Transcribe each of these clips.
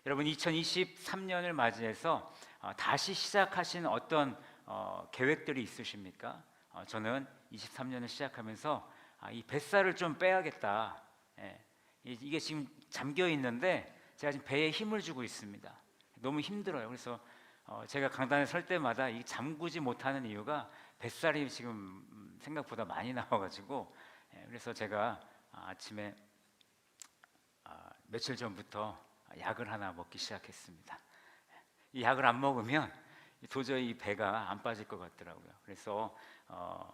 여러분 2023년을 맞이해서 다시 시작하신 어떤 계획들이 있으십니까? 저는 23년을 시작하면서 이 뱃살을 좀 빼야겠다. 예, 이게 지금 잠겨 있는데 제가 지금 배에 힘을 주고 있습니다. 너무 힘들어요. 그래서 제가 강단에 설 때마다 이 잠그지 못하는 이유가 뱃살이 지금 생각보다 많이 나와가지고, 그래서 제가 아침에 며칠 전부터 약을 하나 먹기 시작했습니다. 이 약을 안 먹으면 도저히 배가 안 빠질 것 같더라고요. 그래서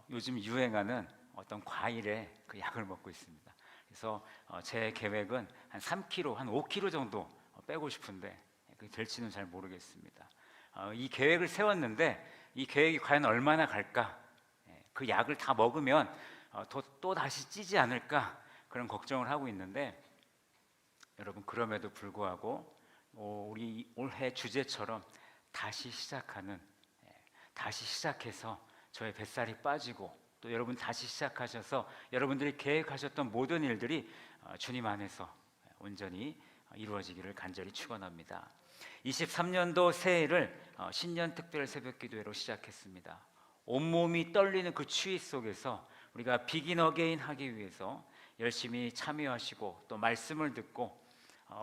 요즘 유행하는 어떤 과일에 그 약을 먹고 있습니다. 그래서 제 계획은 한 3kg, 한 5kg 정도 빼고 싶은데 그게 될지는 잘 모르겠습니다. 이 계획을 세웠는데 이 계획이 과연 얼마나 갈까? 그 약을 다 먹으면 또 다시 찌지 않을까? 그런 걱정을 하고 있는데, 여러분 그럼에도 불구하고 우리 올해 주제처럼 다시 시작하는, 다시 시작해서 저의 뱃살이 빠지고 또 여러분 다시 시작하셔서 여러분들이 계획하셨던 모든 일들이 주님 안에서 온전히 이루어지기를 간절히 축원합니다. 23년도 새해를 신년 특별 새벽 기도회로 시작했습니다. 온몸이 떨리는 그 추위 속에서 우리가 비긴 어게인 하기 위해서 열심히 참여하시고 또 말씀을 듣고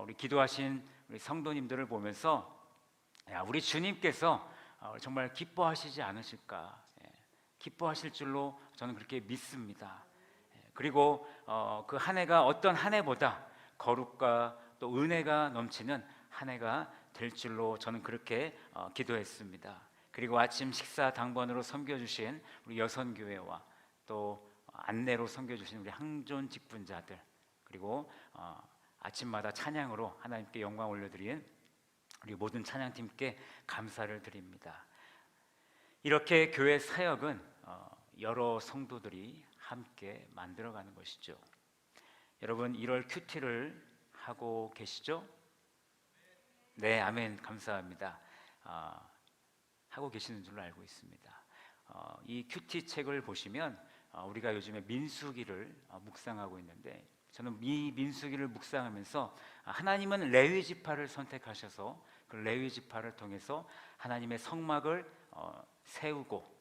우리 기도하신 우리 성도님들을 보면서 우리 주님께서 정말 기뻐하시지 않으실까, 기뻐하실 줄로 저는 그렇게 믿습니다. 그리고 그 한 해가 어떤 한 해보다 거룩과 또 은혜가 넘치는 한 해가 될 줄로 저는 그렇게 기도했습니다. 그리고 아침 식사 당번으로 섬겨주신 우리 여선교회와 또 안내로 섬겨주신 우리 항존 직분자들, 그리고 아침마다 찬양으로 하나님께 영광 올려드린 우리 모든 찬양팀께 감사를 드립니다. 이렇게 교회 사역은 여러 성도들이 함께 만들어가는 것이죠. 여러분 1월 큐티를 하고 계시죠? 네, 아멘. 감사합니다. 하고 계시는 줄로 알고 있습니다. 이 큐티 책을 보시면 우리가 요즘에 민수기를 묵상하고 있는데, 저는 이 민수기를 묵상하면서 하나님은 레위 지파를 선택하셔서 그 레위 지파를 통해서 하나님의 성막을 세우고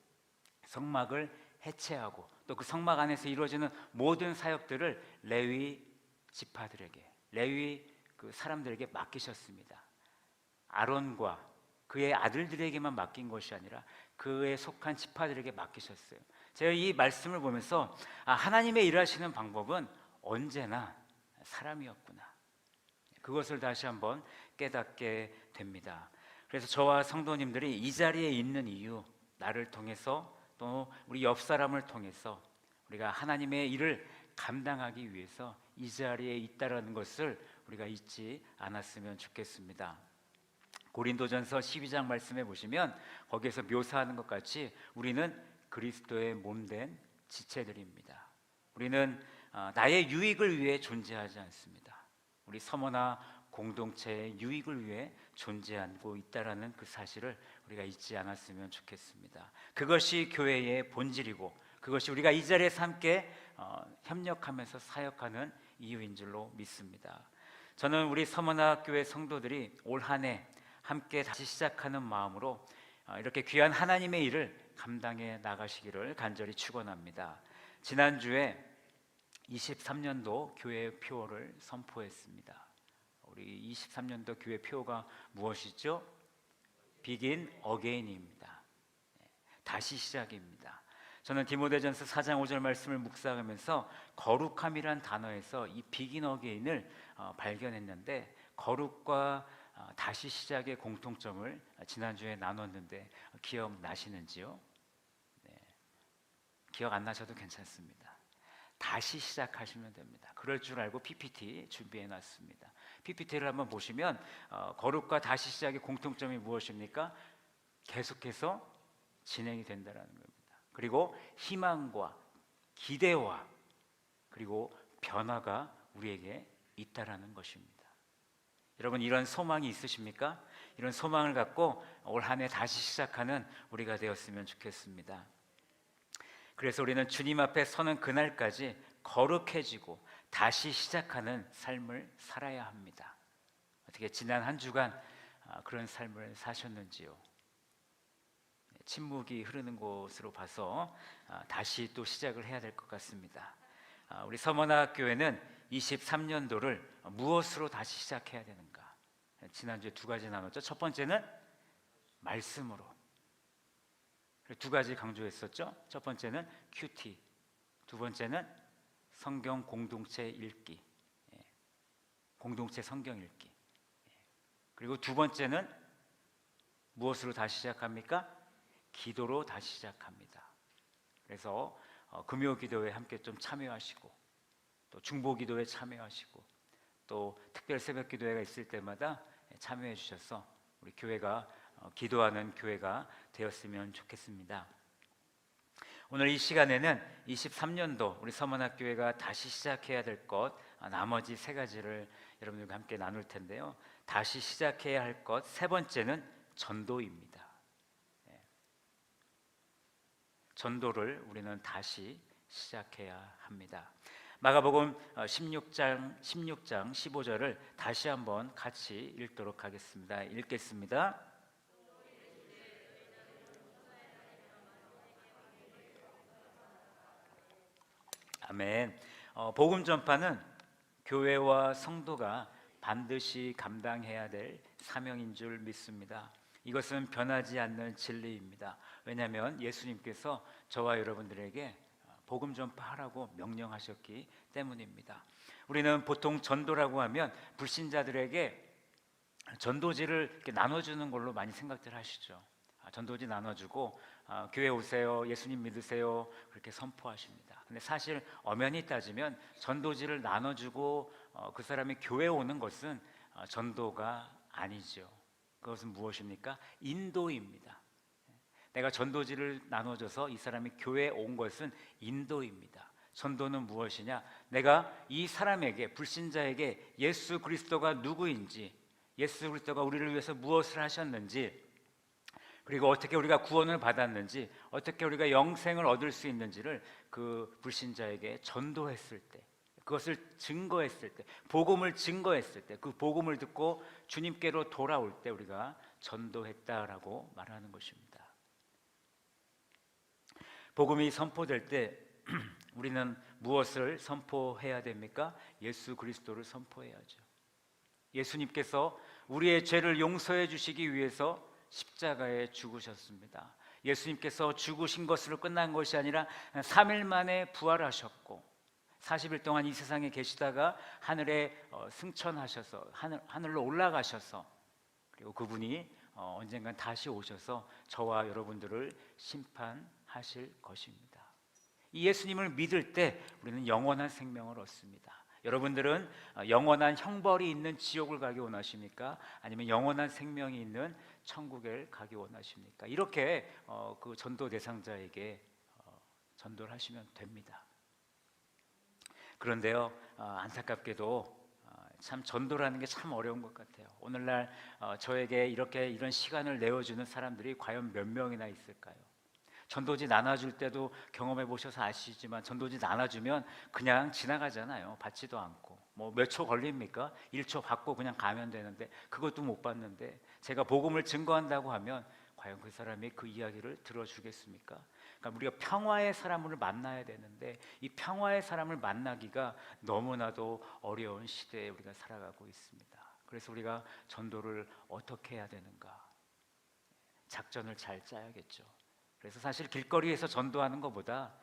성막을 해체하고 또 그 성막 안에서 이루어지는 모든 사역들을 레위 지파들에게, 레위 그 사람들에게 맡기셨습니다. 아론과 그의 아들들에게만 맡긴 것이 아니라 그에 속한 지파들에게 맡기셨어요. 제가 이 말씀을 보면서 하나님의 일하시는 방법은 언제나 사람이었구나, 그것을 다시 한번 깨닫게 됩니다. 그래서 저와 성도님들이 이 자리에 있는 이유, 나를 통해서 또 우리 옆 사람을 통해서 우리가 하나님의 일을 감당하기 위해서 이 자리에 있다라는 것을 우리가 잊지 않았으면 좋겠습니다. 고린도전서 12장 말씀해 보시면 거기에서 묘사하는 것 같이 우리는 그리스도의 몸된 지체들입니다. 우리는 나의 유익을 위해 존재하지 않습니다. 우리 서머나 공동체의 유익을 위해 존재하고 있다라는 그 사실을 우리가 잊지 않았으면 좋겠습니다. 그것이 교회의 본질이고 그것이 우리가 이 자리에서 함께 협력하면서 사역하는 이유인 줄로 믿습니다. 저는 우리 서머나교회 성도들이 올 한 해 함께 다시 시작하는 마음으로 이렇게 귀한 하나님의 일을 감당해 나가시기를 간절히 축원합니다. 지난주에 23년도 교회 표어를 선포했습니다. 우리 23년도 교회 표어가 무엇이죠? Begin Again입니다. 다시 시작입니다. 저는 디모데전서 4장 5절 말씀을 묵상하면서 거룩함이란 단어에서 이 Begin Again을 발견했는데, 거룩과 다시 시작의 공통점을 지난주에 나눴는데 기억나시는지요? 네. 기억 안 나셔도 괜찮습니다. 다시 시작하시면 됩니다. 그럴 줄 알고 PPT 준비해 놨습니다. PPT를 한번 보시면 거룩과 다시 시작의 공통점이 무엇입니까? 계속해서 진행이 된다는 겁니다. 그리고 희망과 기대와 그리고 변화가 우리에게 있다라는 것입니다. 여러분 이런 소망이 있으십니까? 이런 소망을 갖고 올 한 해 다시 시작하는 우리가 되었으면 좋겠습니다. 그래서 우리는 주님 앞에 서는 그날까지 거룩해지고 다시 시작하는 삶을 살아야 합니다. 어떻게 지난 한 주간 그런 삶을 사셨는지요? 침묵이 흐르는 곳으로 봐서 다시 또 시작을 해야 될 것 같습니다. 우리 서머나 교회는 23년도를 무엇으로 다시 시작해야 되는가? 지난주에 두 가지 나눴죠. 첫 번째는 말씀으로. 두 가지 강조했었죠. 첫 번째는 큐티, 두 번째는 성경 공동체 읽기, 공동체 성경 읽기. 그리고 두 번째는 무엇으로 다시 시작합니까? 기도로 다시 시작합니다. 그래서 금요 기도에 함께 좀 참여하시고, 또 중보 기도에 참여하시고, 또 특별 새벽 기도회가 있을 때마다 참여해 주셔서 우리 교회가 기도하는 교회가 되었으면 좋겠습니다. 오늘 이 시간에는 23년도 우리 서문학교회가 다시 시작해야 될 것, 나머지 세 가지를 여러분들과 함께 나눌 텐데요. 다시 시작해야 할 것 세 번째는 전도입니다. 전도를 우리는 다시 시작해야 합니다. 마가복음 16장 15절을 다시 한번 같이 읽도록 하겠습니다. 읽겠습니다. 아멘. 복음 전파는 교회와 성도가 반드시 감당해야 될 사명인 줄 믿습니다. 이것은 변하지 않는 진리입니다. 왜냐하면 예수님께서 저와 여러분들에게 복음 전파하라고 명령하셨기 때문입니다. 우리는 보통 전도라고 하면 불신자들에게 전도지를 이렇게 나눠주는 걸로 많이 생각들 하시죠. 전도지 나눠주고 교회 오세요, 예수님 믿으세요, 그렇게 선포하십니다. 근데 사실 엄연히 따지면 전도지를 나눠주고 그 사람이 교회 오는 것은 전도가 아니죠. 그것은 무엇입니까? 인도입니다. 내가 전도지를 나눠줘서 이 사람이 교회에 온 것은 인도입니다. 전도는 무엇이냐? 내가 이 사람에게, 불신자에게 예수 그리스도가 누구인지, 예수 그리스도가 우리를 위해서 무엇을 하셨는지, 그리고 어떻게 우리가 구원을 받았는지, 어떻게 우리가 영생을 얻을 수 있는지를 그 불신자에게 전도했을 때, 그것을 증거했을 때, 복음을 증거했을 때, 그 복음을 듣고 주님께로 돌아올 때 우리가 전도했다라고 말하는 것입니다. 복음이 선포될 때 우리는 무엇을 선포해야 됩니까? 예수 그리스도를 선포해야죠. 예수님께서 우리의 죄를 용서해 주시기 위해서 십자가에 죽으셨습니다. 예수님께서 죽으신 것으로 끝난 것이 아니라 3일 만에 부활하셨고 40일 동안 이 세상에 계시다가 하늘에 승천하셔서 하늘로 올라가셔서, 그리고 그분이 언젠간 다시 오셔서 저와 여러분들을 심판하실 것입니다. 이 예수님을 믿을 때 우리는 영원한 생명을 얻습니다. 여러분들은 영원한 형벌이 있는 지옥을 가기 원하십니까? 아니면 영원한 생명이 있는 천국에 가기 원하십니까? 이렇게 그 전도 대상자에게 전도를 하시면 됩니다. 그런데요, 안타깝게도 참 전도라는 게 참 어려운 것 같아요. 오늘날 저에게 이런 시간을 내어주는 사람들이 과연 몇 명이나 있을까요? 전도지 나눠줄 때도 경험해 보셔서 아시지만 전도지 나눠주면 그냥 지나가잖아요. 받지도 않고. 뭐 몇 초 걸립니까? 1초 받고 그냥 가면 되는데 그것도 못 받는데, 제가 복음을 증거한다고 하면 과연 그 사람이 그 이야기를 들어주겠습니까? 그러니까 우리가 평화의 사람을 만나야 되는데 이 평화의 사람을 만나기가 너무나도 어려운 시대에 우리가 살아가고 있습니다. 그래서 우리가 전도를 어떻게 해야 되는가? 작전을 잘 짜야겠죠. 그래서 사실 길거리에서 전도하는 것보다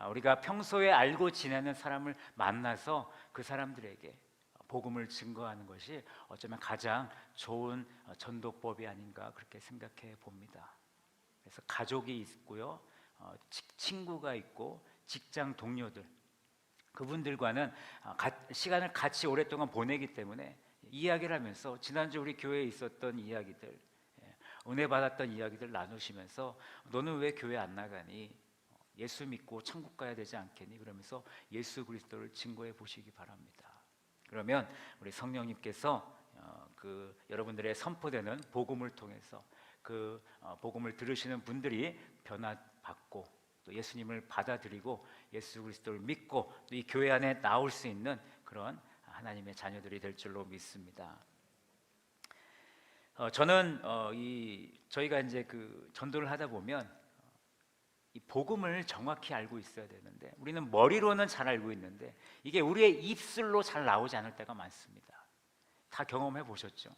우리가 평소에 알고 지내는 사람을 만나서 그 사람들에게 복음을 증거하는 것이 어쩌면 가장 좋은 전도법이 아닌가 그렇게 생각해 봅니다. 그래서 가족이 있고요, 친구가 있고 직장 동료들, 그분들과는 시간을 같이 오랫동안 보내기 때문에 이야기를 하면서 지난주 우리 교회에 있었던 이야기들, 은혜 받았던 이야기들 나누시면서 너는 왜 교회 안 나가니? 예수 믿고 천국 가야 되지 않겠니? 그러면서 예수 그리스도를 증거해 보시기 바랍니다. 그러면 우리 성령님께서 그 여러분들의 선포되는 복음을 통해서 그 복음을 들으시는 분들이 변화받고 또 예수님을 받아들이고 예수 그리스도를 믿고 또 이 교회 안에 나올 수 있는 그런 하나님의 자녀들이 될 줄로 믿습니다. 저는 저희가 이제 그 전도를 하다 보면 이 복음을 정확히 알고 있어야 되는데 우리는 머리로는 잘 알고 있는데 이게 우리의 입술로 잘 나오지 않을 때가 많습니다. 다 경험해 보셨죠?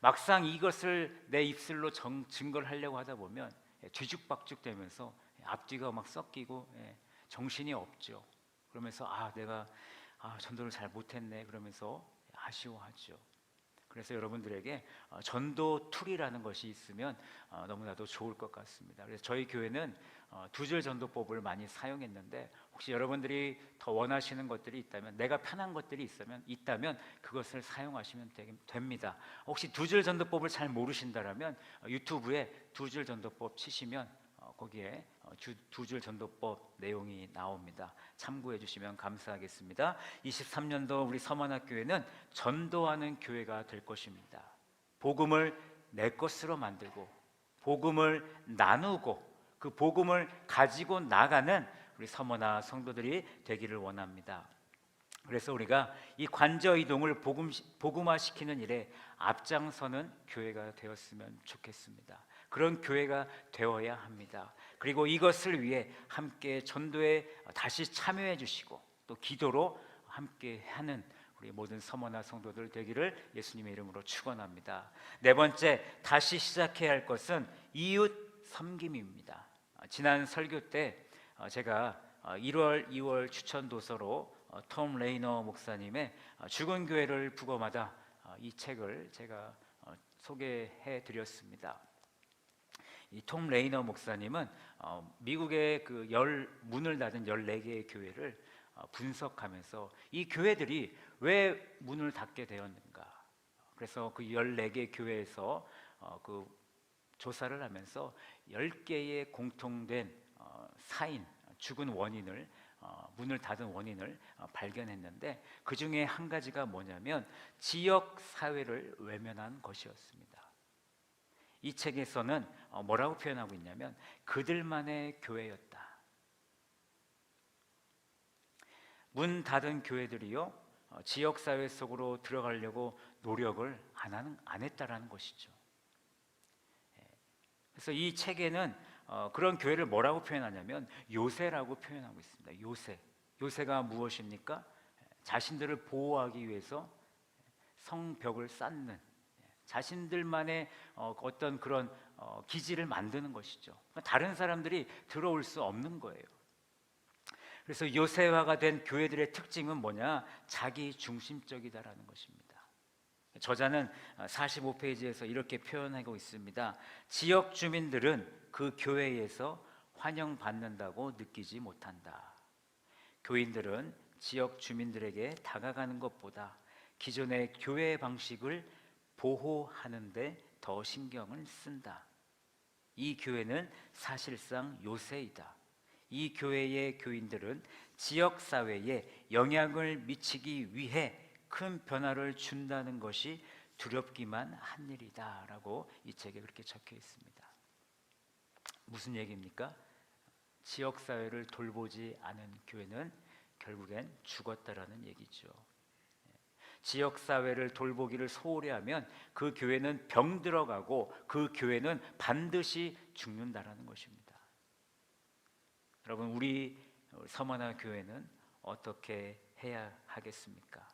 막상 이것을 내 입술로 증거를 하려고 하다 보면 뒤죽박죽 되면서 앞뒤가 막 섞이고 정신이 없죠. 그러면서 내가 전도를 잘 못했네 그러면서 아쉬워하죠. 그래서 여러분들에게 전도 툴이라는 것이 있으면 너무나도 좋을 것 같습니다. 그래서 저희 교회는 두 줄 전도법을 많이 사용했는데 혹시 여러분들이 더 원하시는 것들이 있다면 내가 편한 것들이 있다면 그것을 사용하시면 됩니다. 혹시 두 줄 전도법을 잘 모르신다라면 유튜브에 두 줄 전도법 치시면 거기에 두 줄 전도법 내용이 나옵니다. 참고해 주시면 감사하겠습니다. 23년도 우리 서만학교회는 전도하는 교회가 될 것입니다. 복음을 내 것으로 만들고 복음을 나누고 그 복음을 가지고 나가는 우리 서머나 성도들이 되기를 원합니다. 그래서 우리가 이 관저 이동을 복음화시키는 일에 앞장서는 교회가 되었으면 좋겠습니다. 그런 교회가 되어야 합니다. 그리고 이것을 위해 함께 전도에 다시 참여해 주시고 또 기도로 함께 하는 우리 모든 서머나 성도들 되기를 예수님의 이름으로 축원합니다. 네 번째, 다시 시작해야 할 것은 이웃 섬김입니다. 지난 설교 때 제가 1월, 2월 추천 도서로 톰 레이너 목사님의 죽은 교회를 부검하다 이 책을 제가 소개해 드렸습니다. 이 톰 레이너 목사님은 미국의 그 문을 닫은 14개의 교회를 분석하면서 이 교회들이 왜 문을 닫게 되었는가, 그래서 그 14개 교회에서 그 조사를 하면서 10개의 공통된 사인, 죽은 원인을 문을 닫은 원인을 발견했는데 그 중에 한 가지가 뭐냐면 지역 사회를 외면한 것이었습니다. 이 책에서는 뭐라고 표현하고 있냐면 그들만의 교회였다. 문 닫은 교회들이요 지역 사회 속으로 들어가려고 노력을 안 했다라는 것이죠. 그래서 이 책에는 그런 교회를 뭐라고 표현하냐면 요새라고 표현하고 있습니다. 요새가 무엇입니까? 자신들을 보호하기 위해서 성벽을 쌓는, 자신들만의 어떤 그런 기지를 만드는 것이죠. 다른 사람들이 들어올 수 없는 거예요. 그래서 요새화가 된 교회들의 특징은 뭐냐? 자기 중심적이다라는 것입니다. 저자는 45페이지에서 이렇게 표현하고 있습니다. 지역 주민들은 그 교회에서 환영받는다고 느끼지 못한다. 교인들은 지역 주민들에게 다가가는 것보다 기존의 교회 방식을 보호하는 데 더 신경을 쓴다. 이 교회는 사실상 요새이다. 이 교회의 교인들은 지역 사회에 영향을 미치기 위해 큰 변화를 준다는 것이 두렵기만 한 일이다 라고 이 책에 그렇게 적혀 있습니다. 무슨 얘기입니까? 지역사회를 돌보지 않은 교회는 결국엔 죽었다라는 얘기죠. 지역사회를 돌보기를 소홀히 하면 그 교회는 병들어가고 그 교회는 반드시 죽는다라는 것입니다. 여러분, 우리 서머나 교회는 어떻게 해야 하겠습니까?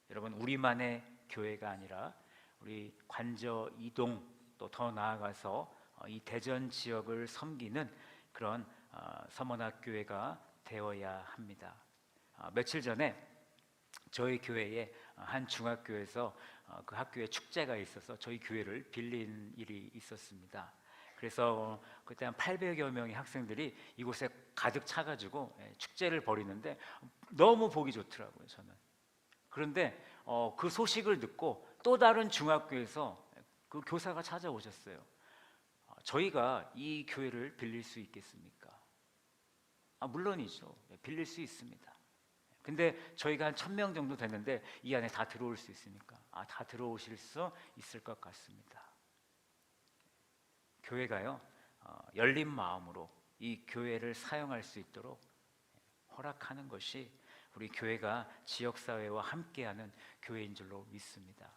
여러분, 우리만의 교회가 아니라 우리 관저 이동, 또 더 나아가서 이 대전 지역을 섬기는 그런 서머나 교회가 되어야 합니다. 며칠 전에 저희 교회에 한 중학교에서 그 학교에 축제가 있어서 저희 교회를 빌린 일이 있었습니다. 그래서 그때 한 800여 명의 학생들이 이곳에 가득 차가지고 축제를 벌이는데 너무 보기 좋더라고요, 저는. 그런데 그 소식을 듣고 또 다른 중학교에서 그 교사가 찾아오셨어요. 저희가 이 교회를 빌릴 수 있겠습니까? 물론이죠. 빌릴 수 있습니다. 근데 저희가 한 1000명 정도 되는데 이 안에 다 들어올 수 있습니까? 다 들어오실 수 있을 것 같습니다. 교회가요 열린 마음으로 이 교회를 사용할 수 있도록 허락하는 것이 우리 교회가 지역사회와 함께하는 교회인 줄로 믿습니다.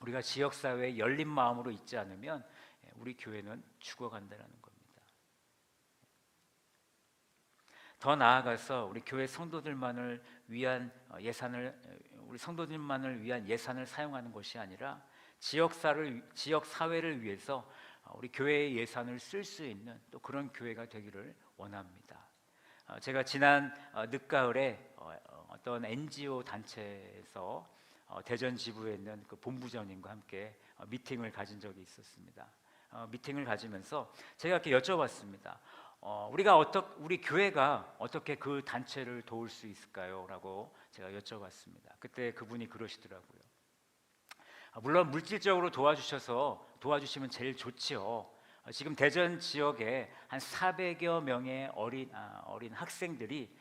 우리가 지역 사회에 열린 마음으로 있지 않으면 우리 교회는 죽어간다는 겁니다. 더 나아가서 우리 교회 성도들만을 위한 예산을 사용하는 것이 아니라 지역 사회를 위해서 우리 교회의 예산을 쓸 수 있는 또 그런 교회가 되기를 원합니다. 제가 지난 늦가을에 어떤 NGO 단체에서 대전 지부에 있는 그 본부장님과 함께 미팅을 가진 적이 있었습니다. 미팅을 가지면서 제가 이렇게 여쭤봤습니다. 우리 교회가 어떻게 그 단체를 도울 수 있을까요? 라고 제가 여쭤봤습니다. 그때 그분이 그러시더라고요. 물론 물질적으로 도와주시면 제일 좋지요. 지금 대전 지역에 한 400여 명의 어린 학생들이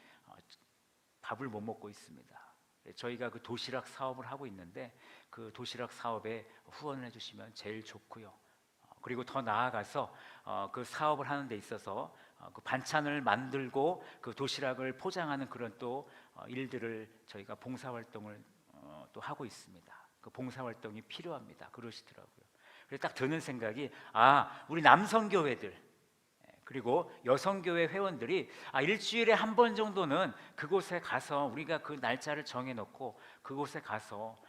밥을 못 먹고 있습니다. 저희가 그 도시락 사업을 하고 있는데 그 도시락 사업에 후원을 해주시면 제일 좋고요. 그리고 더 나아가서 그 사업을 하는 데 있어서 그 반찬을 만들고 그 도시락을 포장하는 그런 또 일들을 저희가 봉사활동을 또 하고 있습니다. 그 봉사활동이 필요합니다. 그러시더라고요. 그래서 딱 드는 생각이 우리 남성교회들 그리고 여성교회 회원들이 일주일에 한 번 정도는 그곳에 가서 우리가 그 날짜를 정해놓고 그곳에 가서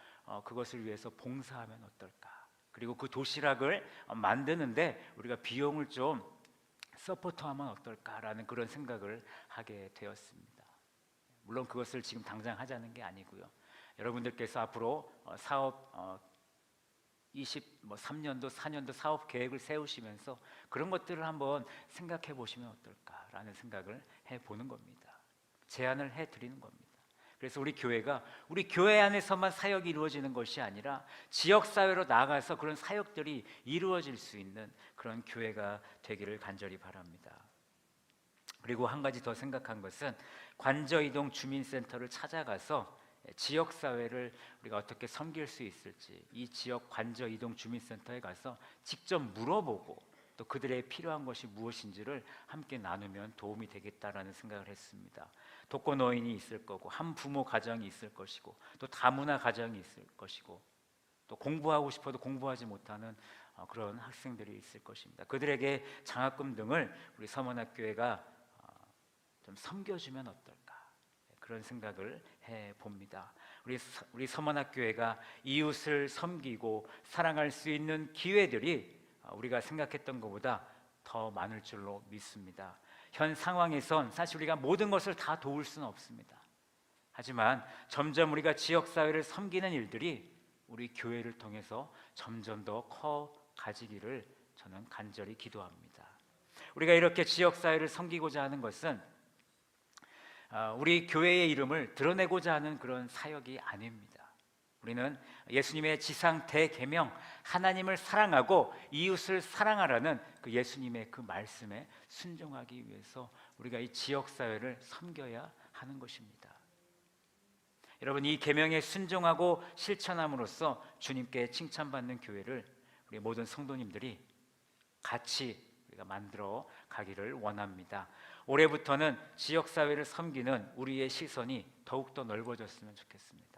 그것을 위해서 봉사하면 어떨까? 그리고 그 도시락을 만드는데 우리가 비용을 좀 서포트하면 어떨까라는 그런 생각을 하게 되었습니다. 물론 그것을 지금 당장 하자는 게 아니고요. 여러분들께서 앞으로 사업 3년도 4년도 사업 계획을 세우시면서 그런 것들을 한번 생각해 보시면 어떨까라는 생각을 해보는 겁니다. 제안을 해드리는 겁니다. 그래서 우리 교회가 우리 교회 안에서만 사역이 이루어지는 것이 아니라 지역사회로 나아가서 그런 사역들이 이루어질 수 있는 그런 교회가 되기를 간절히 바랍니다. 그리고 한 가지 더 생각한 것은 관저이동 주민센터를 찾아가서 지역사회를 우리가 어떻게 섬길 수 있을지 이 지역 관저이동 주민센터에 가서 직접 물어보고 또 그들의 필요한 것이 무엇인지를 함께 나누면 도움이 되겠다라는 생각을 했습니다. 독거노인이 있을 거고 한부모 가정이 있을 것이고 또 다문화 가정이 있을 것이고 또 공부하고 싶어도 공부하지 못하는 그런 학생들이 있을 것입니다. 그들에게 장학금 등을 우리 서문학교회가 좀 섬겨주면 어떨까 그런 생각을 해봅니다. 우리 서문학교회가 이웃을 섬기고 사랑할 수 있는 기회들이 우리가 생각했던 것보다 더 많을 줄로 믿습니다. 현 상황에선 사실 우리가 모든 것을 다 도울 수는 없습니다. 하지만 점점 우리가 지역사회를 섬기는 일들이 우리 교회를 통해서 점점 더 커가지기를 저는 간절히 기도합니다. 우리가 이렇게 지역사회를 섬기고자 하는 것은 우리 교회의 이름을 드러내고자 하는 그런 사역이 아닙니다. 우리는 예수님의 지상 대계명 하나님을 사랑하고 이웃을 사랑하라는 그 예수님의 그 말씀에 순종하기 위해서 우리가 이 지역사회를 섬겨야 하는 것입니다. 여러분, 이 계명에 순종하고 실천함으로써 주님께 칭찬받는 교회를 우리 모든 성도님들이 같이 우리가 만들어 가기를 원합니다. 올해부터는 지역사회를 섬기는 우리의 시선이 더욱더 넓어졌으면 좋겠습니다.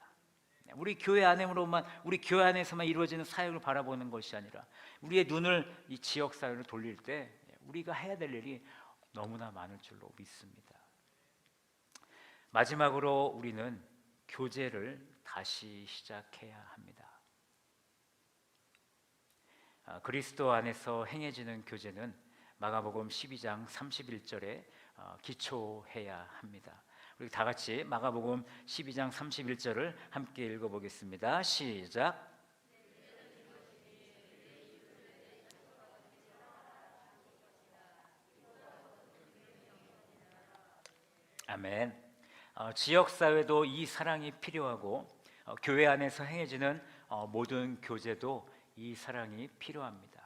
우리 교회 안에서만 이루어지는 사역을 바라보는 것이 아니라 우리의 눈을 이 지역사회로 돌릴 때 우리가 해야 될 일이 너무나 많을 줄로 믿습니다. 마지막으로 우리는 교제를 다시 시작해야 합니다. 그리스도 안에서 행해지는 교제는 마가복음 12장 31절에 기초해야 합니다. 우리 다 같이 마가복음 12장 31절을 함께 읽어보겠습니다. 시작. 아멘. 지역사회도 이 사랑이 필요하고 교회 안에서 행해지는 모든 교제도 이 사랑이 필요합니다.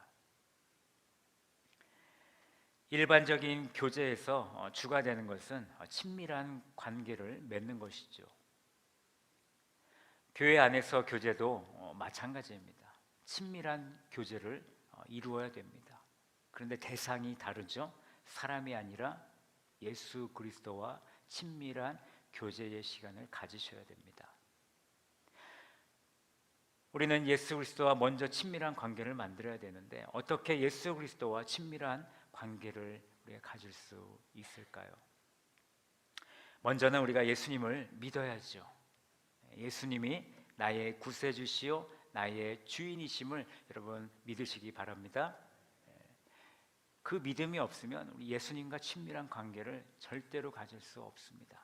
일반적인 교제에서 주가 되는 것은 친밀한 관계를 맺는 것이죠. 교회 안에서 교제도 마찬가지입니다. 친밀한 교제를 이루어야 됩니다. 그런데 대상이 다르죠. 사람이 아니라 예수 그리스도와 친밀한 교제의 시간을 가지셔야 됩니다. 우리는 예수 그리스도와 먼저 친밀한 관계를 만들어야 되는데 어떻게 예수 그리스도와 친밀한 관계를 우리가 가질 수 있을까요? 먼저는 우리가 예수님을 믿어야죠. 예수님이 나의 구세주시요 나의 주인이심을 여러분 믿으시기 바랍니다. 그 믿음이 없으면 우리 예수님과 친밀한 관계를 절대로 가질 수 없습니다.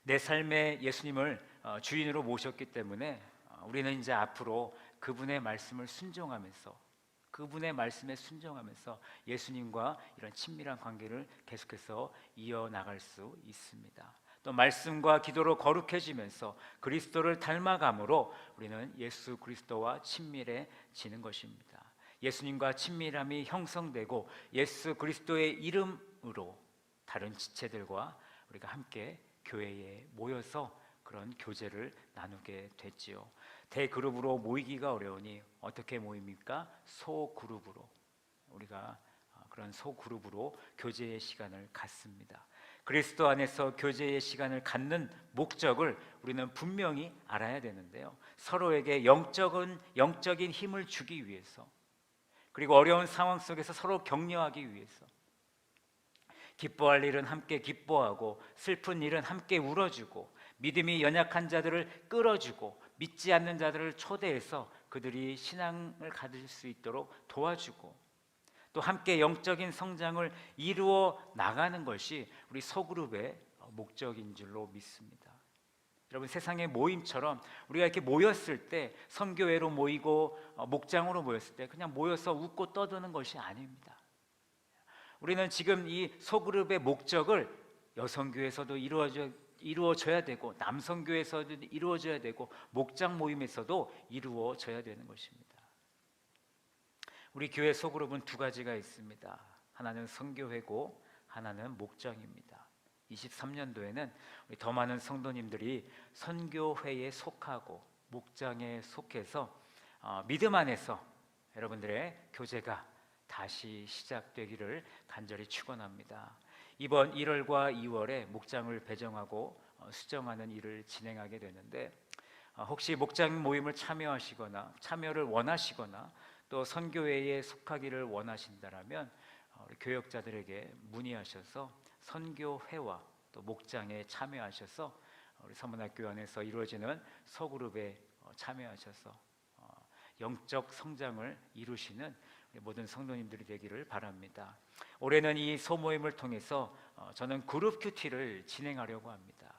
내 삶에 예수님을 주인으로 모셨기 때문에 우리는 이제 앞으로 그분의 말씀을 순종하면서 그분의 말씀에 순종하면서 예수님과 이런 친밀한 관계를 계속해서 이어나갈 수 있습니다. 또 말씀과 기도로 거룩해지면서 그리스도를 닮아감으로 우리는 예수 그리스도와 친밀해지는 것입니다. 예수님과 친밀함이 형성되고 예수 그리스도의 이름으로 다른 지체들과 우리가 함께 교회에 모여서 그런 교제를 나누게 됐지요. 대그룹으로 모이기가 어려우니 어떻게 모입니까? 소그룹으로 우리가 그런 소그룹으로 교제의 시간을 갖습니다. 그리스도 안에서 교제의 시간을 갖는 목적을 우리는 분명히 알아야 되는데요. 서로에게 영적인 힘을 주기 위해서, 그리고 어려운 상황 속에서 서로 격려하기 위해서, 기뻐할 일은 함께 기뻐하고 슬픈 일은 함께 울어주고 믿음이 연약한 자들을 끌어주고 믿지 않는 자들을 초대해서 그들이 신앙을 가질 수 있도록 도와주고 또 함께 영적인 성장을 이루어 나가는 것이 우리 소그룹의 목적인 줄로 믿습니다. 여러분, 세상의 모임처럼 우리가 이렇게 모였을 때 선교회로 모이고 목장으로 모였을 때 그냥 모여서 웃고 떠드는 것이 아닙니다. 우리는 지금 이 소그룹의 목적을 여성교회에서도 이루어져야 되고 남성교회에서도 이루어져야 되고 목장 모임에서도 이루어져야 되는 것입니다. 우리 교회 소그룹은 두 가지가 있습니다. 하나는 선교회고 하나는 목장입니다. 23년도에는 우리 더 많은 성도님들이 선교회에 속하고 목장에 속해서 믿음 안에서 여러분들의 교제가 다시 시작되기를 간절히 축원합니다. 이번 1월과 2월에 목장을 배정하고 수정하는 일을 진행하게 되는데 혹시 목장 모임을 참여를 원하시거나 또 선교회에 속하기를 원하신다라면 우리 교역자들에게 문의하셔서 선교회와 또 목장에 참여하셔서 우리 서문학교 안에서 이루어지는 소그룹에 참여하셔서 영적 성장을 이루시는 모든 성도님들이 되기를 바랍니다. 올해는 이 소모임을 통해서 저는 그룹 큐티를 진행하려고 합니다.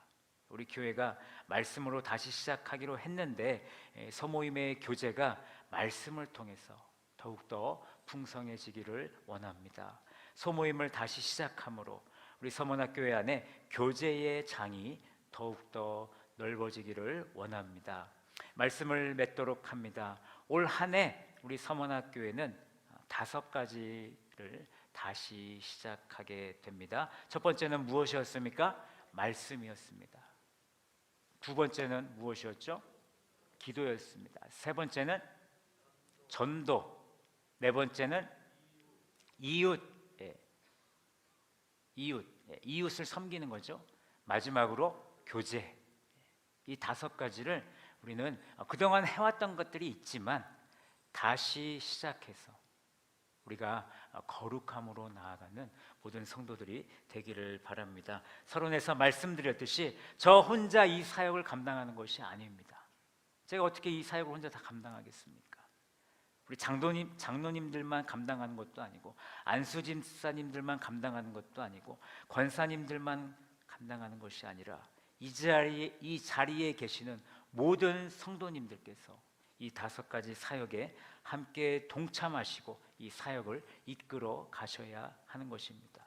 우리 교회가 말씀으로 다시 시작하기로 했는데 소모임의 교제가 말씀을 통해서 더욱더 풍성해지기를 원합니다. 소모임을 다시 시작함으로 우리 서문학교회 안에 교제의 장이 더욱더 넓어지기를 원합니다. 말씀을 맺도록 합니다. 올 한 해 우리 서문학교회는 5가지를 다시 시작하게 됩니다. 첫 번째는 무엇이었습니까? 말씀이었습니다. 두 번째는 무엇이었죠? 기도였습니다. 세 번째는 전도. 네 번째는 이웃을 섬기는 거죠. 마지막으로 교제. 이 5가지를 우리는 그동안 해왔던 것들이 있지만 다시 시작해서 우리가 거룩함으로 나아가는 모든 성도들이 되기를 바랍니다. 서론에서 말씀드렸듯이 저 혼자 이 사역을 감당하는 것이 아닙니다. 제가 어떻게 이 사역을 혼자 다 감당하겠습니까? 우리 장로님들만 감당하는 것도 아니고 안수집사님들만 감당하는 것도 아니고 권사님들만 감당하는 것이 아니라 이 자리에 계시는 모든 성도님들께서 이 5가지 사역에 함께 동참하시고 이 사역을 이끌어 가셔야 하는 것입니다.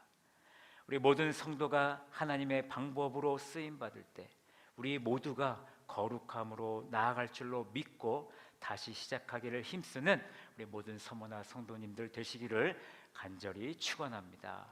우리 모든 성도가 하나님의 방법으로 쓰임 받을 때 우리 모두가 거룩함으로 나아갈 줄로 믿고 다시 시작하기를 힘쓰는 우리 모든 서머나 성도님들 되시기를 간절히 축원합니다.